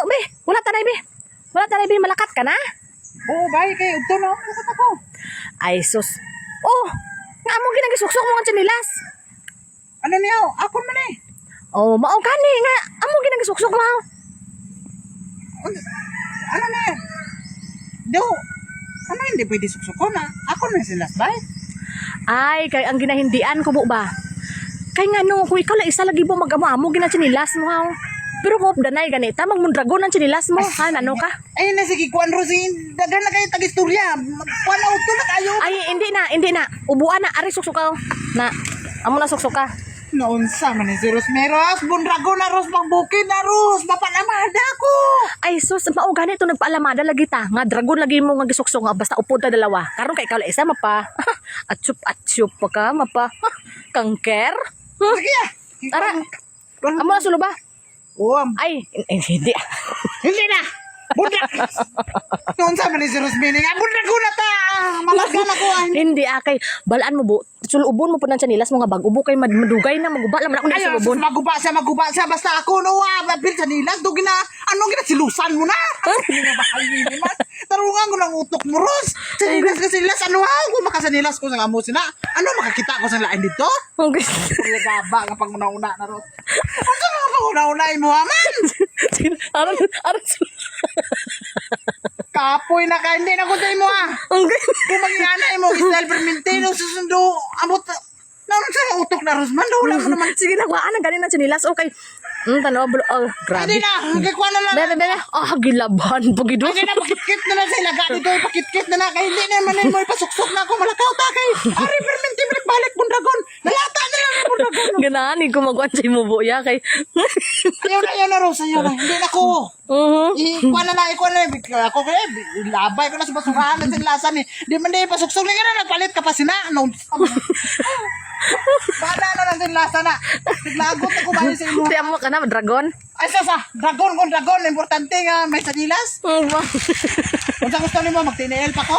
be. Wala tanay, be. Wala tanay, be. Malakat ka na? Oo, bay, kay ugto na ako. Ay, sus. Oh, nga mo ginagisuksok mo ang chinilas. Ano niyo? Ako man eh. Oh, mao gani nga. Amo ginagisuksok mo. Ano na yan? Do, ano hindi pwede suksok na? Ako na sila, bay. Ay, kay ang ginahindian ko ba? Kay nga no, kung ikaw lang isa lagi mo mag-amo gina chinilas mo. Ha? Pero mo danay ganita, magmundragon ang chinilas mo. Ha, ano ka? Ay, na sige, kuan Rosin. Daghan na kayo tag-istorya. Kuan na ugto na kayo. Ay, hindi na. Ubuan na, ari suksok ka. Na, amo na suksok ka. Naunsa man ni si Rosmeros. Bundragon na Ros, pangbukid na Ros. Mapanamada ko. Ay, sus, mao gani ito nagpaalamada lagi ta. Nga, dragon lagi mo nga gisuksok nga, basta upod na dalawa. Karon kay ikaw lang isa, mapa. Atsup pa ka, mapa. Kangker. Sige ah. Tara, amo na sulo ba? Uwam. Ay, hindi. Hindi na. Bundrag. Naunsa man ni si Rosmini. Nga, bundragon na ta. Malagyan ako. Hindi, kay balaan mo bu. Sulubon mo po ng chanilas mo nga bag. Ubo kay madugay na, maguba lang ako na Ayaw, sulubon. maguba siya. Basta ako, no, mabil sa nilas. Doon anong silusan mo na? Hindi na bahayin naman. Tarungan ko ng utok mo, Ros. Sa nilas, ano ha? Kung makasanilas ko sa amo sina. Ano, makakita ko sa lain dito? Okay. Kaya gaba nga pang una-una na, Ros. Ano nga pang una-una mo, aman? Aron. Kapoy na ka, hindi na ko tayo mo, ha? Okay. Kung mag-ianay mo, Giselle Permintino, susundo, amot, naroon sa utok na, Ros. Wala mo naman. Sige na, kuhaan na ganin ng chanilas. Okay. Tanaw, grabe. Hindi na, kikuha na lang. Bebe. Gilaban. Pagido. Hindi na, pakitkit na lang sa ilaga dito, pakitkit na na, kaya hindi naman na mo ipasuksok na ako, malakaw ta kay, ari, perminti, balik bundragon, nalata na lang ang bundragon. Ganahan, ko magwansay mo buya kay. Ayaw na, Rose, ayaw na, hindi na ko. Ikuha na, ako kaya, labay ko na sa basurahan na sinlasan eh, di man na ipasuksok, hindi ka na, nagpalit ka pa sina, bala na lang sinlasan na, naglagot ako ba sa imo. Tiyan mo ka na, dragon. Ay, dragon kung dragon, importante nga, may sanilas. Kung sa gusto niyo mo, magtinail pa ko.